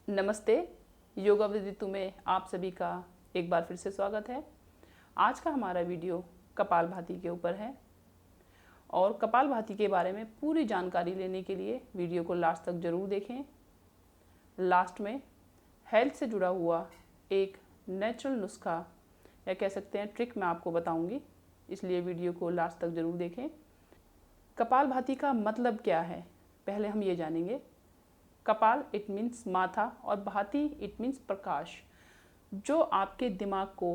नमस्ते। Yoga with Ritu में आप सभी का एक बार फिर से स्वागत है। आज का हमारा वीडियो कपालभाति के ऊपर है और कपालभाति के बारे में पूरी जानकारी लेने के लिए वीडियो को लास्ट तक ज़रूर देखें। लास्ट में हेल्थ से जुड़ा हुआ एक नेचुरल नुस्खा या कह सकते हैं ट्रिक मैं आपको बताऊंगी, इसलिए वीडियो को लास्ट तक ज़रूर देखें। कपालभाति का मतलब क्या है, पहले हम ये जानेंगे। कपाल इट मीन्स माथा और भाति इट मीन्स प्रकाश। जो आपके दिमाग को,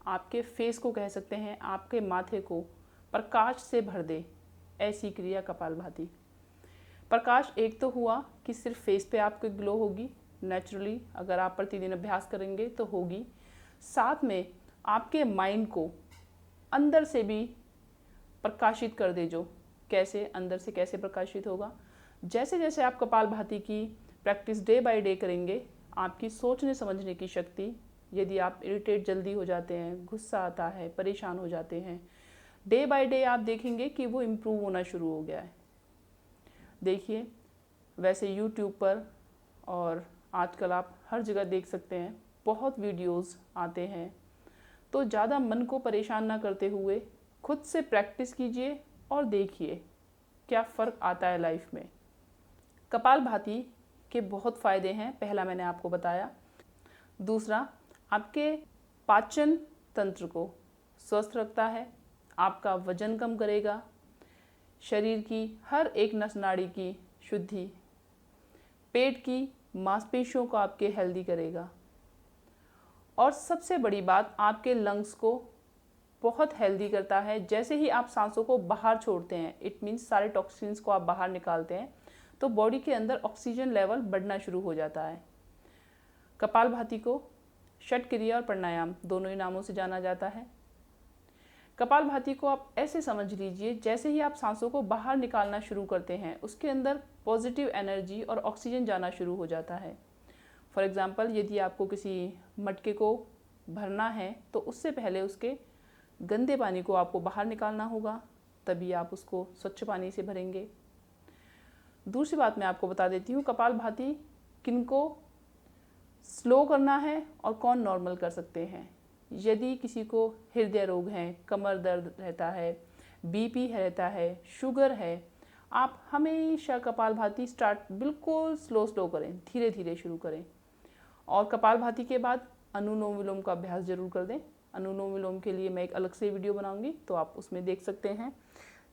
आपके फेस को कह सकते हैं, आपके माथे को प्रकाश से भर दे, ऐसी क्रिया कपालभाति। प्रकाश एक तो हुआ कि सिर्फ फेस पे आपको ग्लो होगी, नेचुरली अगर आप प्रतिदिन अभ्यास करेंगे तो होगी। साथ में आपके माइंड को अंदर से भी प्रकाशित कर दे। जो कैसे, अंदर से कैसे प्रकाशित होगा, जैसे जैसे आप कपालभाति की प्रैक्टिस डे बाय डे करेंगे, आपकी सोचने समझने की शक्ति, यदि आप इरिटेट जल्दी हो जाते हैं, गुस्सा आता है, परेशान हो जाते हैं, डे बाय डे आप देखेंगे कि वो इम्प्रूव होना शुरू हो गया है। देखिए, वैसे यूट्यूब पर और आजकल आप हर जगह देख सकते हैं, बहुत वीडियोस आते हैं। तो ज़्यादा मन को परेशान ना करते हुए खुद से प्रैक्टिस कीजिए और देखिए क्या फ़र्क आता है लाइफ में। कपालभाति के बहुत फ़ायदे हैं, पहला मैंने आपको बताया। दूसरा, आपके पाचन तंत्र को स्वस्थ रखता है, आपका वजन कम करेगा, शरीर की हर एक नस नाड़ी की शुद्धि, पेट की मांसपेशियों को आपके हेल्दी करेगा और सबसे बड़ी बात, आपके लंग्स को बहुत हेल्दी करता है। जैसे ही आप सांसों को बाहर छोड़ते हैं, इट मीन्स सारे टॉक्सिन्स को आप बाहर निकालते हैं, तो बॉडी के अंदर ऑक्सीजन लेवल बढ़ना शुरू हो जाता है। कपालभाति को षट क्रिया और प्राणायाम दोनों ही नामों से जाना जाता है। कपालभाति को आप ऐसे समझ लीजिए, जैसे ही आप सांसों को बाहर निकालना शुरू करते हैं, उसके अंदर पॉजिटिव एनर्जी और ऑक्सीजन जाना शुरू हो जाता है। फॉर एग्जाम्पल, यदि आपको किसी मटके को भरना है तो उससे पहले उसके गंदे पानी को आपको बाहर निकालना होगा, तभी आप उसको स्वच्छ पानी से भरेंगे। दूसरी बात मैं आपको बता देती हूँ, कपालभाति किनको स्लो करना है और कौन नॉर्मल कर सकते हैं। यदि किसी को हृदय रोग है, कमर दर्द रहता है, बीपी रहता है, शुगर है, आप हमेशा कपालभाति स्टार्ट बिल्कुल स्लो स्लो करें, धीरे धीरे शुरू करें। और कपालभाति के बाद अनुलोम विलोम का अभ्यास जरूर कर दें। अनुलोम विलोम के लिए मैं एक अलग से वीडियो बनाऊंगी, तो आप उसमें देख सकते हैं।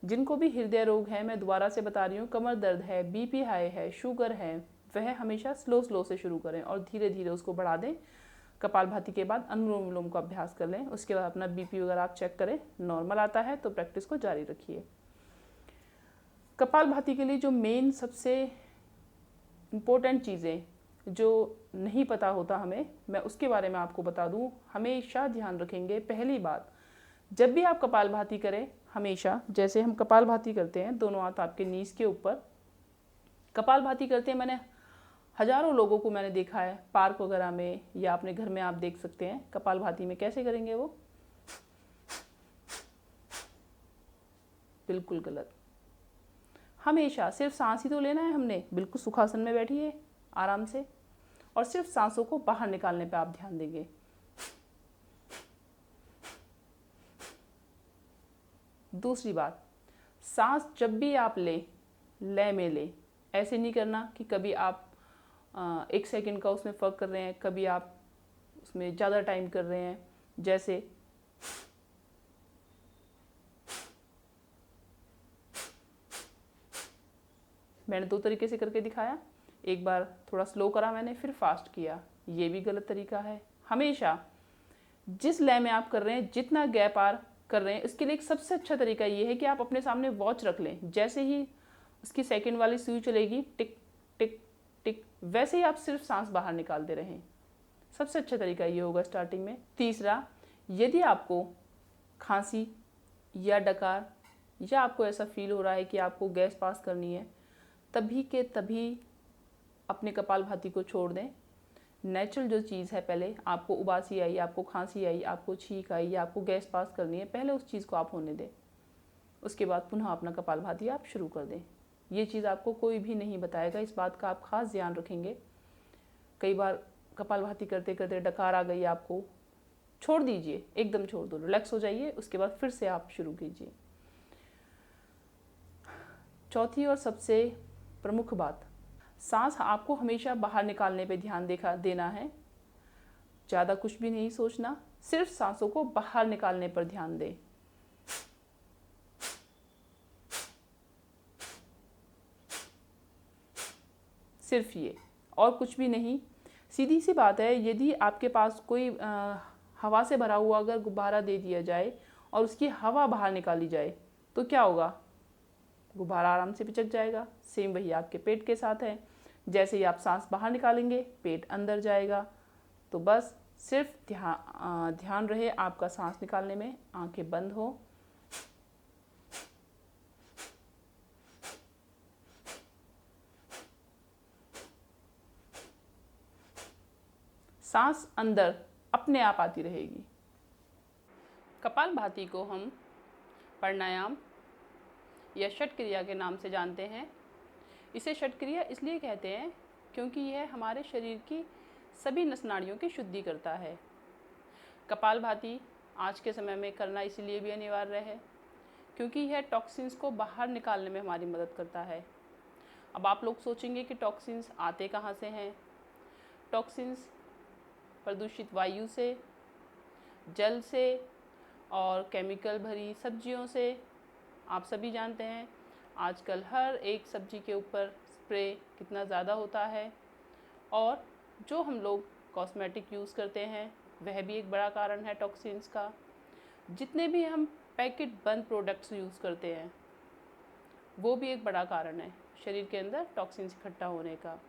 जिनको भी हृदय रोग है, मैं दोबारा से बता रही हूँ, कमर दर्द है, बीपी हाई है, शुगर है, वह हमेशा स्लो स्लो से शुरू करें और धीरे धीरे उसको बढ़ा दें। कपालभाति के बाद अनुलोम विलोम का अभ्यास कर लें। उसके बाद अपना बीपी वगैरह आप चेक करें, नॉर्मल आता है तो प्रैक्टिस को जारी रखिए। कपालभाति के लिए जो मेन सबसे इम्पोर्टेंट चीज़ें जो नहीं पता होता हमें, मैं उसके बारे में आपको बता दूं। हमेशा ध्यान रखेंगे, पहली बात, जब भी आप कपालभाति करें, हमेशा जैसे हम कपालभाति करते हैं, दोनों हाथ आपके नीज के ऊपर कपालभाति करते हैं। मैंने हजारों लोगों को मैंने देखा है पार्क वगैरह में, या अपने घर में आप देख सकते हैं कपालभाति में कैसे करेंगे वो, बिल्कुल गलत। हमेशा सिर्फ सांस ही तो लेना है हमने, बिल्कुल सुखासन में बैठिए आराम से और सिर्फ सांसों को बाहर निकालने पे आप ध्यान देंगे। दूसरी बात, सांस जब भी आप लें, लय में लें। ऐसे नहीं करना कि कभी आप 1 सेकंड का उसमें फ़र्क कर रहे हैं, कभी आप उसमें ज़्यादा टाइम कर रहे हैं। जैसे मैंने 2 तरीके से करके दिखाया, एक बार थोड़ा स्लो करा मैंने, फिर फास्ट किया, ये भी गलत तरीका है। हमेशा जिस लय में आप कर रहे हैं, जितना गैप आर कर रहे हैं, इसके लिए एक सबसे अच्छा तरीका ये है कि आप अपने सामने वॉच रख लें। जैसे ही उसकी सेकंड वाली सुई चलेगी, टिक टिक टिक, वैसे ही आप सिर्फ सांस बाहर निकालते रहें। सबसे अच्छा तरीका ये होगा स्टार्टिंग में। तीसरा, यदि आपको खांसी या डकार या आपको ऐसा फील हो रहा है कि आपको गैस पास करनी है, तभी के तभी अपने कपालभाति को छोड़ दें। नेचुरल जो चीज़ है, पहले आपको उबासी आई, आपको खांसी आई, आपको छींक आई या आपको गैस पास करनी है, पहले उस चीज़ को आप होने दें। उसके बाद पुनः अपना कपालभाति आप शुरू कर दें। ये चीज़ आपको कोई भी नहीं बताएगा, इस बात का आप खास ध्यान रखेंगे। कई बार कपालभाति करते करते डकार आ गई आपको, छोड़ दीजिए, एकदम छोड़ दो, रिलैक्स हो जाइए, उसके बाद फिर से आप शुरू कीजिए। चौथी और सबसे प्रमुख बात, सांस आपको हमेशा बाहर निकालने पे ध्यान देना है। ज़्यादा कुछ भी नहीं सोचना, सिर्फ सांसों को बाहर निकालने पर ध्यान दें। सिर्फ ये, और कुछ भी नहीं। सीधी सी बात है, यदि आपके पास कोई हवा से भरा हुआ अगर गुब्बारा दे दिया जाए और उसकी हवा बाहर निकाली जाए तो क्या होगा? गुब्बारा आराम से पिचक जाएगा। सेम वही आपके पेट के साथ है, जैसे ही आप सांस बाहर निकालेंगे पेट अंदर जाएगा। तो बस सिर्फ ध्यान रहे आपका सांस निकालने में। आंखें बंद हो, सांस अंदर अपने आप आती रहेगी। कपालभाति को हम प्राणायाम या षट क्रिया के नाम से जानते हैं। इसे षट क्रिया इसलिए कहते हैं क्योंकि यह हमारे शरीर की सभी नस नाड़ियों की शुद्धि करता है। कपालभाति आज के समय में करना इसलिए भी अनिवार्य है क्योंकि यह टॉक्सिन्स को बाहर निकालने में हमारी मदद करता है। अब आप लोग सोचेंगे कि टॉक्सिन्स आते कहाँ से हैं? टॉक्सिन्स प्रदूषित वायु से, जल से और केमिकल भरी सब्जियों से। आप सभी जानते हैं आजकल हर एक सब्जी के ऊपर स्प्रे कितना ज़्यादा होता है, और जो हम लोग कॉस्मेटिक यूज़ करते हैं वह भी एक बड़ा कारण है टॉक्सिन्स का। जितने भी हम पैकेट बंद प्रोडक्ट्स यूज़ करते हैं वो भी एक बड़ा कारण है शरीर के अंदर टॉक्सिन्स इकट्ठा होने का।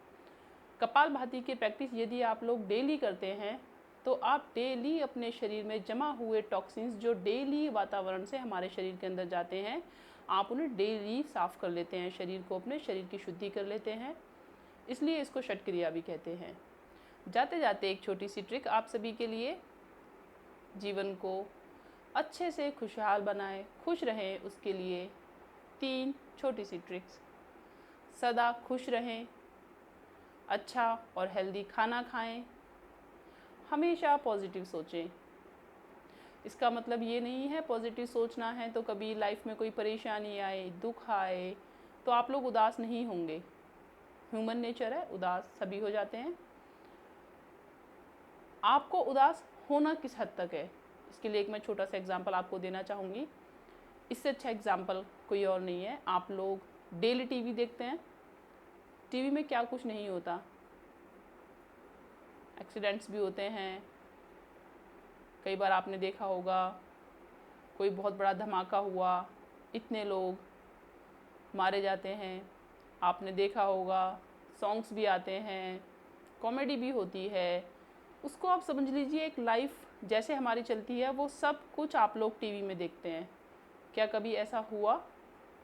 कपालभाति की प्रैक्टिस यदि आप लोग डेली करते हैं तो आप डेली अपने शरीर में जमा हुए टॉक्सिन्स जो डेली वातावरण से हमारे शरीर के अंदर जाते हैं, आप उन्हें डेली साफ़ कर लेते हैं, शरीर को, अपने शरीर की शुद्धि कर लेते हैं। इसलिए इसको षट क्रिया भी कहते हैं। जाते जाते एक छोटी सी ट्रिक आप सभी के लिए, जीवन को अच्छे से खुशहाल बनाएं, खुश रहें, उसके लिए 3 छोटी सी ट्रिक्स। सदा खुश रहें, अच्छा और हेल्दी खाना खाएं, हमेशा पॉजिटिव सोचें। इसका मतलब ये नहीं है पॉजिटिव सोचना है तो कभी लाइफ में कोई परेशानी आए, दुख आए तो आप लोग उदास नहीं होंगे। ह्यूमन नेचर है, उदास सभी हो जाते हैं। आपको उदास होना किस हद तक है, इसके लिए एक मैं छोटा सा एग्जांपल आपको देना चाहूँगी। इससे अच्छा एग्जांपल कोई और नहीं है। आप लोग डेली टीवी देखते हैं, टीवी में क्या कुछ नहीं होता, एक्सीडेंट्स भी होते हैं। कई बार आपने देखा होगा कोई बहुत बड़ा धमाका हुआ, इतने लोग मारे जाते हैं। आपने देखा होगा सॉन्ग्स भी आते हैं, कॉमेडी भी होती है। उसको आप समझ लीजिए एक लाइफ जैसे हमारी चलती है, वो सब कुछ आप लोग टीवी में देखते हैं। क्या कभी ऐसा हुआ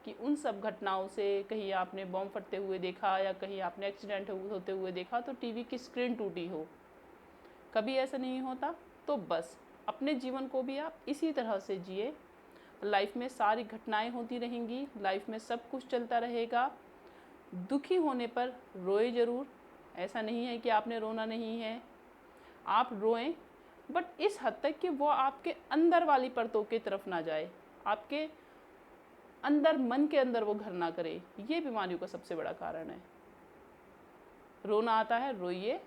कि उन सब घटनाओं से कहीं आपने बॉम्ब फटते हुए देखा या कहीं आपने एक्सीडेंट होते हुए देखा तो टीवी की स्क्रीन टूटी हो? कभी ऐसा नहीं होता। तो बस अपने जीवन को भी आप इसी तरह से जिए। लाइफ में सारी घटनाएं होती रहेंगी, लाइफ में सब कुछ चलता रहेगा। दुखी होने पर रोए ज़रूर, ऐसा नहीं है कि आपने रोना नहीं है, आप रोएं, बट इस हद तक कि वो आपके अंदर वाली परतों की तरफ ना जाए, आपके अंदर, मन के अंदर वो घर ना करे। ये बीमारियों का सबसे बड़ा कारण है। रोना आता है, रोइए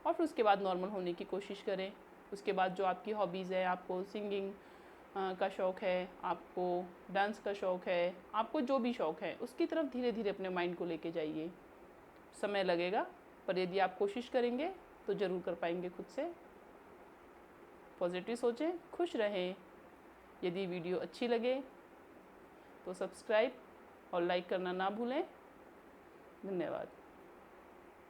और फिर उसके बाद नॉर्मल होने की कोशिश करें। उसके बाद जो आपकी हॉबीज़ है, आपको सिंगिंग का शौक़ है, आपको डांस का शौक़ है, आपको जो भी शौक़ है उसकी तरफ धीरे धीरे अपने माइंड को लेके जाइए। समय लगेगा पर यदि आप कोशिश करेंगे तो ज़रूर कर पाएंगे खुद से। पॉजिटिव सोचें, खुश रहें। यदि वीडियो अच्छी लगे तो सब्सक्राइब और लाइक करना ना भूलें। धन्यवाद।